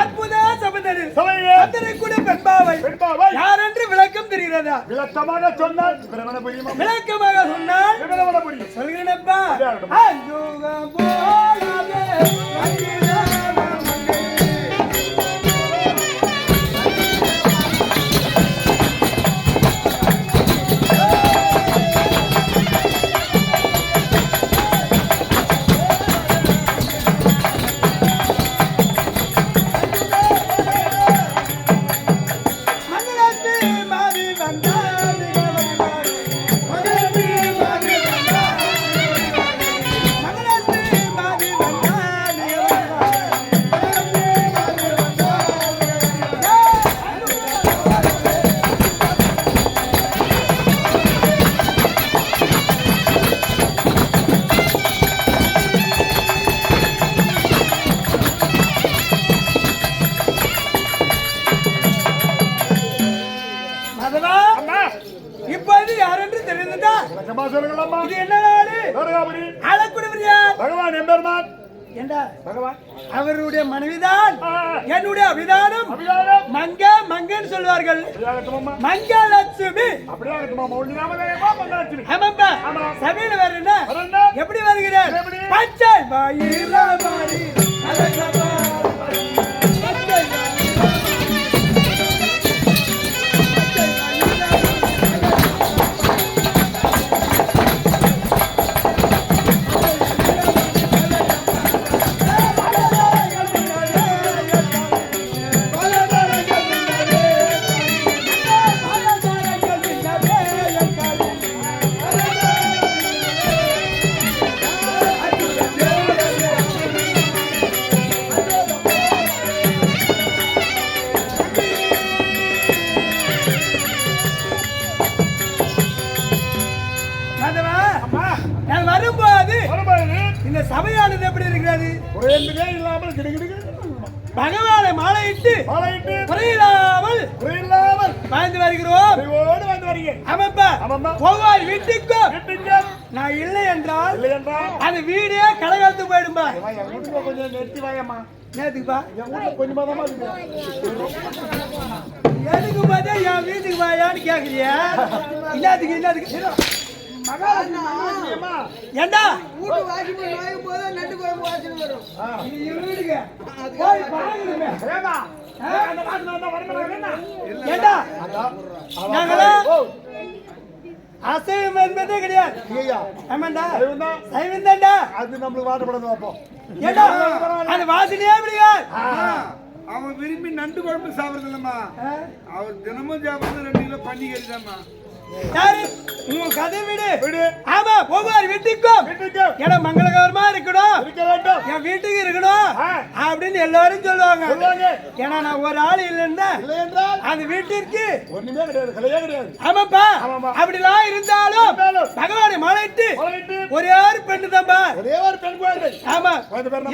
அற்புத சபதனில் அத்தனை கூட பெண்பாவை யாரென்று விளக்கம் தெரிகிறதா? விளக்கமாக சொன்னால் விளக்கமாக சொன்னால் சொல்கிறேனப்பா. இப்போது யாரென்று தெரிந்ததா? இது என்ன நாடு? ஆளக்கூடியவர் யார்? பகவான் எம்பெருமான். பகவான் அவருடைய மனைவிதான் என்னுடைய அபிதானம். மங்க மங்கன்னு சொல்வார்கள். மங்கலட்சுமி. ஆமாப்பா. சபையில வேற என்ன எப்படி வருகிறார்? பச்சை மயிலாமாரி இந்த சபையானது எப்படி இருக்கிறது? பகவானை மாலையிட்டு குறையில்லாமல் வாழ்ந்து வருகிறோம். ஆமாப்பா. ஒவ்வொரு வீட்டுக்கும் நான் இல்லை என்றால் அந்த வீடே கலகாலத்து போயிடும்பா. நேத்துக்குப்பா எதுக்கு பார்த்தா என் வீட்டுக்கு வாயான்னு கேக்குறியா? இல்லாதுக்கு இல்லாதுக்கு ஏண்டா வீட்டு வாசிப்பு வாங்கும் போது நட்டு குழம்பு வாசனை வரும். வீடுங்க போய் பாருங்க. ஏண்டா நாங்களும் அசைவம் என்பதே கிடையாது. ஆமாண்டா சைவம் தான்டா. அது நம்மளுக்கு வாட்டப்படாது. பார்ப்போம். ஏண்டா அந்த வாசனையே முடியாது. அவன் விரும்பி நண்டு குழம்பு சாப்பிடுறது இல்லம்மா. அவர் தினமும் சாப்பிடுறது 2 கிலோ பண்ணி கறிதாம்மா. உங்க கதை விடு. ஆமா ஒவ்வொரு வீட்டுக்கும் இடம் மங்களகரமா இருக்கணும், என் வீட்டுக்கு இருக்கணும் அப்படின்னு எல்லாரும் சொல்லுவாங்க. ஏன்னா நான் ஒரு ஆள் இல்லைன்னா அந்த வீட்டிற்கு ஒண்ணுமே கிடையாது. ஆமாப்பா. அப்படிலாம் இருந்தாலும் பகவானை மாலையிட்டு ஒரே ஒரு பெண்ணு தான்பா. ஆமா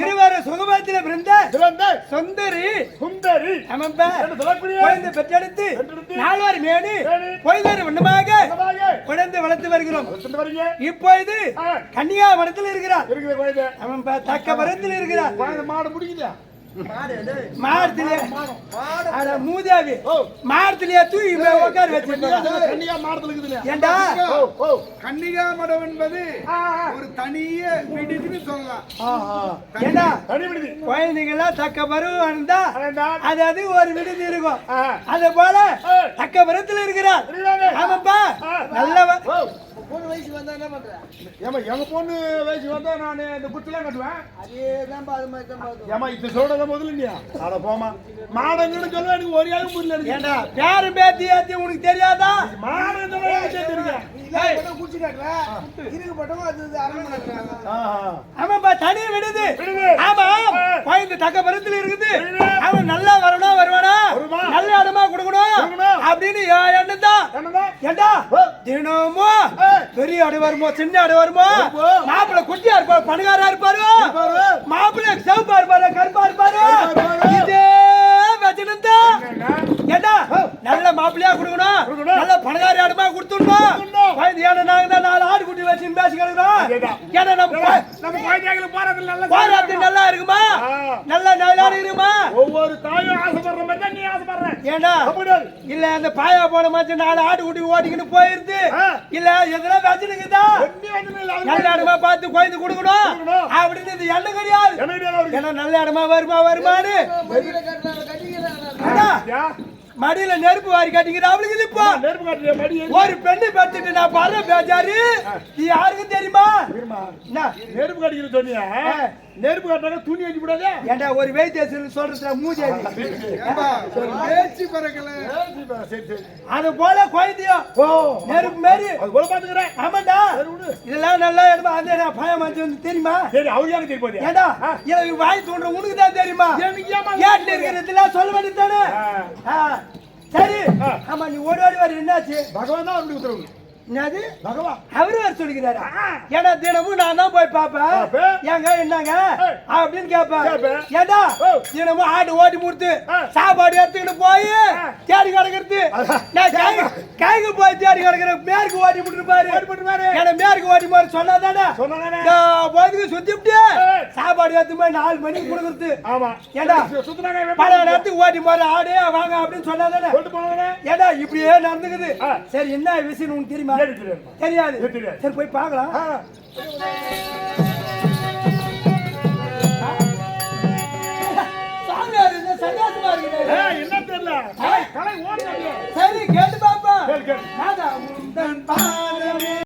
இருவரு சுகபாத்தில பிறந்த சுந்தரி. ஆமாப்பா குழந்தை பெற்றெடுத்து 4 வாரி மேடு பொய்தாரு ஒண்ணுமாக குழந்தை வளர்த்து வருகிறோம். இப்பொழுது கன்னியாகுமரத்தில் இருக்கிறார். தக்க மரத்தில் இருக்கிறார். மூதாவி மாடத்திலேயே தூக்கி உட்கார வச்சிருக்கா. கன்னிகாமடம் என்பது ஒரு தனிய வீடுன்னு சொல்லலாம். குழந்தைங்கெல்லாம் தக்க பருவம் இருந்தா அது ஒரு விடுதி இருக்கும். அதே போல தக்க மரத்தில் இருக்கிறார். ஆமாப்பா நல்லவ பொண்ணு வயசு வந்தா என்ன பண்ற? ஏமா எங்க பொண்ணு வயசு வந்தா நான் இந்த குச்சிலாம் கட்டுவேன். அதேதான்பா அது மாதிரி தான் பாத்து. ஏமா இது சொல்றத முதல்ல இல்லையா? அட போமா மாடங்கன்னு சொல்ல எனக்கு ஒரு ஆளும் புரியல. ஏண்டா பேரு பேத்தி உனக்கு தெரியாதா? மாடங்க தெரியுங்க. ஏய் என்ன குச்சி கட்டற? இருக்கு பட்டவும் அது அரண்மனைக்குறாங்க. ஆமாப்பா தனி விடுது. ஆமா கோயில் தக்க பரத்துல இருக்குது. அவன் நல்லா வரணும் வருவானா? நல்ல இடமா கொடுக்கணும் அப்படின்னு எண்ணம்தான். ஏண்டா தினமும் பெரிய அடி வருமோ சின்ன அடி வருமோ மாப்பிள்ளை குட்டியா இருப்பாரு பணக்காரா இருப்பாரு மாப்பிள்ளை சிவப்பா இருப்பாரு கருப்பா இருப்பாரு இதே வச்சிருந்தா ஏண்டா நல்ல மாப்பிள்ளையா கொடுக்கணும் நல்ல பணக்காரி ஆடுமா கொடுத்துடணும். நாங்க தான் 4 ஆடு குட்டி வச்சு பேசிக்கிறோம் அதேதான். ஏன்னா நம்ம குழந்தைகளுக்கு போறது நல்ல போராட்டு நல்லா இருக்குமா நல்லா நல்லா இருக்குமா ஒவ்வொரு தாயும் ஆசைப்படுற மாதிரி தான் நீ ஆசைப்படுற. ஏண்டா அப்படியாது. இல்ல அந்த பாயா போன மாதிரி 4 ஆடு குட்டி ஓட்டிக்கிட்டு போயிருந்து இல்ல எதுனா வச்சுனுக்குதா ஒண்ணி வந்து இல்ல, அது நல்ல இடமா பார்த்து கோயிந்து கொடுக்கணும் கொடுக்கணும். அப்படின்னு இந்த எண்ணம் கிடையாது என்ன கிடையாது அவருக்கு. ஏன்னா நல்ல இடமா வருமானு அண்ணா, யா, மடியில நெருப்பு வாரி கட்டிக்கிற அவளுக்கு இப்போ நெருப்பு காட்டுறியா, மடி எரி. ஒரு பெண்ணை பார்த்துட்டு நான் படுற பேஜாரு நீ யாருக்கும் தெரியுமா இருமா. என்ன நெருப்பு காட்டிக்கிற சொன்னியா? நெருப்பு காட்டினாக்க துணி அடிச்சு விடாதே. ஏண்டா ஒரு வைத்தியத்தில் சொல்றதுல மூஞ்சி அடி. பேச்சு பறக்கல சரி சரி. அது போல குழந்தையும் ஓ, நெருப்பு மாரி அது போல பாத்துக்கிறேன். ஆமாண்டா சரி விடு. இதெல்லாம் நல்லா இடமா அந்த நான் பயம் வந்து தெரியுமா சரி, அவருக்கு எனக்கு தெரிய போகுது. ஏண்டா எனக்கு வாய் தோன்ற உனக்கு தான் தெரியுமா எனக்கு ஏமா ஏட்ல இருக்கிறதுலாம் சொல்ல வேண்டியதானே சரி ஆமா நீ ஓடி ஓடி வர என்னாச்சு பகவான் தான் அப்படி உத்தரவு. என்னது பகவான் அவரு வேற சொல்லிக்கிறாரு ஏன்னா தினமும் நான் தான் போய் பாப்பேன் பாப்பேன். ஏங்க என்னங்க அப்படின்னு கேட்பேன் கேட்பேன். ஏண்டா தினமும் ஆடு ஓட்டி முடித்து சாப்பாடு எடுத்துக்கிட்டு போய் தேடி கிடக்கிறது நான் கைக்கு போய் தேடி கிடக்குற மேற்கு ஓட்டி விட்டுருப்பாரு ஏன்னா மேற்கு ஓட்டி போய் சொன்னாதானே சொன்னானே. போதுக்கு சுத்திவிட்டு சாப்பாடு எடுத்து போய் 4 மணிக்கு கொடுக்குறது ஆமா. ஏண்டா சுத்துனாங்க பல நேரத்துக்கு ஓட்டி போற ஆடு வாங்க அப்படின்னு சொன்னாதானே கொண்டு போனானே. ஏண்டா இப்படியே நடந்துக்குது சரி என்ன விஷயம் உனக்கு தெரியுமா சரி, தெரியாது. தெரியாது தெரியாது. சரி போய் பார்க்கலாம் சாமியார் இந்த சன்னியாசமா இருக்கிறாரு என்ன தெரியல. கலை ஓடுது. சரி கேட்டு பாப்பா கேளு, கேளு. நாதா முந்தன் பாதமே